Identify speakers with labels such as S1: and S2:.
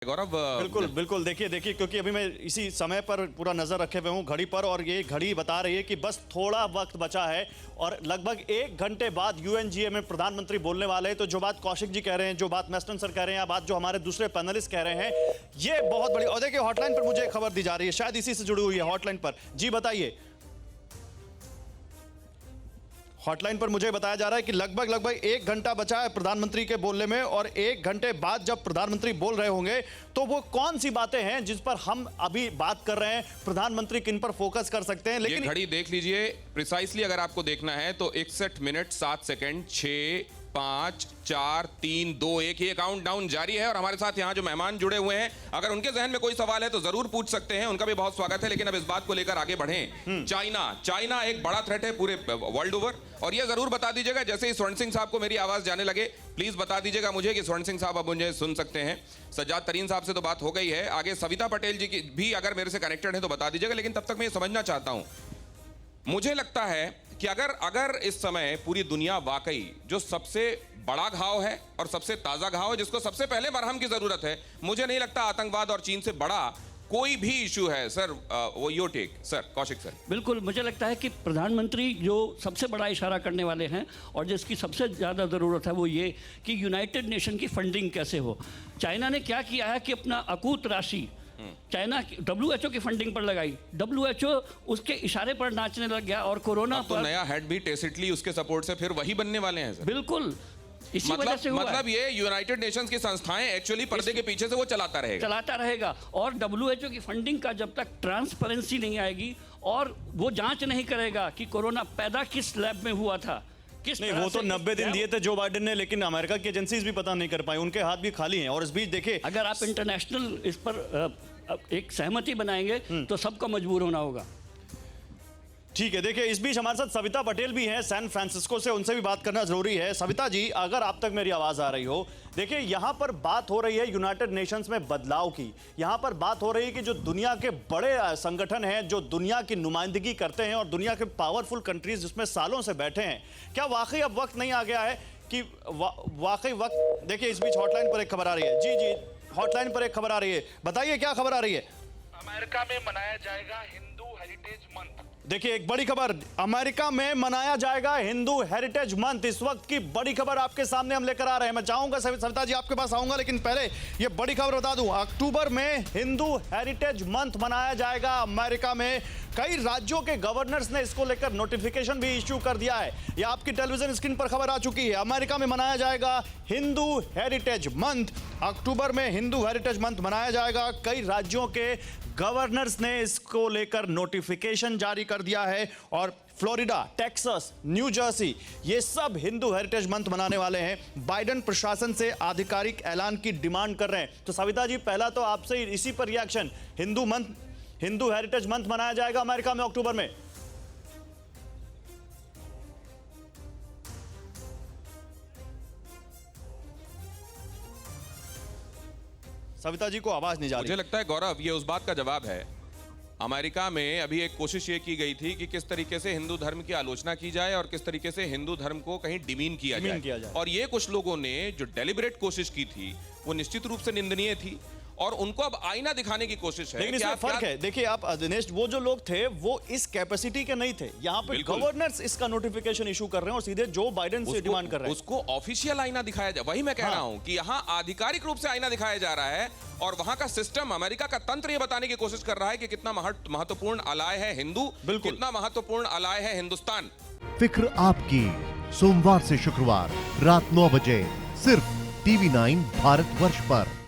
S1: गौरव
S2: बिल्कुल बिल्कुल देखिए क्योंकि अभी मैं इसी समय पर पूरा नजर रखे हुए हूँ घड़ी पर, और ये घड़ी बता रही है कि बस थोड़ा वक्त बचा है और लगभग 1 घंटे बाद यूएनजीए में प्रधानमंत्री बोलने वाले हैं। तो जो बात कौशिक जी कह रहे हैं, जो बात मेस्टन सर कह रहे हैं, या बात जो हमारे दूसरे पैनलिस्ट कह रहे हैं, ये बहुत बड़ी। और देखिए हॉटलाइन पर मुझे खबर दी जा रही है, शायद इसी से जुड़ी हुई है हॉटलाइन पर। जी बताइए। हॉटलाइन पर मुझे बताया जा रहा है कि लगभग 1 घंटा बचा है प्रधानमंत्री के बोलने में, और 1 घंटे बाद जब प्रधानमंत्री बोल रहे होंगे तो वो कौन सी बातें हैं जिस पर हम अभी बात कर रहे हैं, प्रधानमंत्री किन पर फोकस कर सकते हैं। लेकिन
S1: ये घड़ी देख लीजिए प्रिसाइसली, अगर आपको देखना है तो 61 मिनट 7 सेकंड 6 5 4 3 2 1 ये काउंट डाउन जारी है। और हमारे साथ यहाँ जो मेहमान जुड़े हुए हैं, अगर उनके जहन में कोई सवाल है तो जरूर पूछ सकते हैं, उनका भी बहुत स्वागत है। लेकिन अब इस बात को लेकर आगे बढ़ें। चाइना एक बड़ा थ्रेट है पूरे वर्ल्ड ओवर, और ये जरूर बता दीजिएगा, जैसे ही स्वर्ण सिंह साहब को मेरी आवाज जाने लगे प्लीज बता दीजिएगा मुझे कि स्वर्ण सिंह साहब अब मुझे सुन सकते हैं। सज्जाद तरीन साहब से तो बात हो गई है, आगे सविता पटेल जी की भी अगर मेरे से कनेक्टेड है तो बता दीजिएगा। लेकिन तब तक मैं ये समझना चाहता हूं, मुझे लगता है कि अगर इस समय पूरी दुनिया वाकई जो सबसे बड़ा घाव है और सबसे ताजा घाव है, जिसको सबसे पहले मरहम की जरूरत है, मुझे नहीं लगता आतंकवाद और चीन से बड़ा कोई भी इशू है। सर वो your take sir, Kaushik sir.
S3: बिल्कुल, मुझे लगता है कि प्रधानमंत्री जो सबसे बड़ा इशारा करने वाले हैं और जिसकी सबसे ज़्यादा ज़रूरत है वो ये कि यूनाइटेड नेशन की फंडिंग कैसे हो। चाइना ने क्या किया है कि अपना अकूत राशि चाइना WHO की फंडिंग पर लगाई, WHO उसके इशारे पर नाचने लग गया, और कोरोना
S1: तो नया हेड भी टेसिटली उसके सपोर्ट से फिर वही बनने वाले हैं सर।
S3: बिल्कुल इसी वजह से हुआ
S1: मतलब ये यूनाइटेड नेशंस की संस्थाएं एक्चुअली पर्दे के पीछे से वो चलाता रहेगा।
S3: और WHO की फंडिंग का जब तक ट्रांसपेरेंसी नहीं आएगी और वो जांच नहीं करेगा कि कोरोना पैदा किस लैब में हुआ था, किस
S2: नहीं, वो तो 90 दिन दिए थे जो बाइडेन ने, लेकिन अमेरिका की एजेंसीज भी पता नहीं कर पाई, उनके हाथ भी खाली हैं। और इस बीच देखिए,
S3: अगर आप इंटरनेशनल इस पर एक सहमति बनाएंगे तो सबको मजबूर होना होगा।
S2: ठीक है। देखिए इस बीच हमारे साथ सविता पटेल भी हैं सैन फ्रांसिस्को से, उनसे भी बात करना जरूरी है। सविता जी, अगर आप तक मेरी आवाज आ रही हो, देखिए यहां पर बात हो रही है यूनाइटेड नेशंस में बदलाव की। यहां पर बात हो रही है कि जो दुनिया के बड़े संगठन हैं, जो दुनिया की नुमाइंदगी करते हैं और दुनिया के पावरफुल कंट्रीज जिसमें सालों से बैठे हैं, क्या वाकई अब वक्त नहीं आ गया है कि वाकई वक्त। देखिए इस बीच हॉटलाइन पर एक खबर आ रही है। जी हॉटलाइन पर एक खबर आ रही है, बताइए क्या खबर आ रही है।
S4: अमेरिका में मनाया जाएगा हिंदू हेरिटेज मंथ।
S2: देखिए एक बड़ी खबर, अमेरिका में मनाया जाएगा हिंदू हेरिटेज मंथ। इस वक्त की बड़ी खबर आपके सामने हम लेकर आ रहे हैं। मैं चाहूंगा सविता जी आपके पास आऊंगा, लेकिन पहले ये बड़ी खबर बता दूं, अक्टूबर में हिंदू हेरिटेज मंथ मनाया जाएगा अमेरिका में। कई राज्यों के गवर्नर्स ने इसको लेकर नोटिफिकेशन भी इश्यू कर दिया है। ये आपकी टेलीविजन स्क्रीन पर खबर आ चुकी है। अमेरिका में मनाया जाएगा हिंदू हेरिटेज मंथ। अक्टूबर में हिंदू हेरिटेज मंथ मनाया जाएगा। कई राज्यों के गवर्नर्स ने इसको लेकर नोटिफिकेशन जारी कर दिया है, और फ्लोरिडा, टेक्सास, न्यू जर्सी, ये सब हिंदू हेरिटेज मंथ मनाने वाले हैं। बाइडेन प्रशासन से आधिकारिक ऐलान की डिमांड कर रहे हैं। तो सविता जी, पहला तो आपसे इसी पर रिएक्शन, हिंदू हेरिटेज मंथ मनाया जाएगा अमेरिका में अक्टूबर में। सविता जी को आवाज नहीं जा रही।
S1: मुझे लगता है गौरव ये उस बात का जवाब है। अमेरिका में अभी एक कोशिश ये की गई थी कि किस तरीके से हिंदू धर्म की आलोचना की जाए और किस तरीके से हिंदू धर्म को कहीं डिमीन किया जाए। और ये कुछ लोगों ने जो डेलिब्रेट कोशिश की थी वो निश्चित रूप से निंदनीय थी, और उनको अब आईना दिखाने की कोशिश है।
S2: लेकिन इसमें फर्क है। देखिए आप दिनेश, वो जो लोग थे वो इस कैपेसिटी के नहीं थे। यहाँ पे गवर्नर्स इसका नोटिफिकेशन इशू कर रहे हैं और सीधे जो बाइडेन से डिमांड कर रहे हैं।
S1: उसको ऑफिशियल आईना दिखाया जाए, वही मैं कह रहा हूं कि यहाँ आधिकारिक रूप से आईना दिखाया जा रहा है, और वहां का सिस्टम, अमेरिका का तंत्र ये बताने की कोशिश कर रहा है कि कितना महत्वपूर्ण अलाय है हिंदू, कितना महत्वपूर्ण अलाय है हिंदुस्तान।
S5: फिक्र आपकी, सोमवार से शुक्रवार रात 9 बजे सिर्फ TV9 भारतवर्ष पर।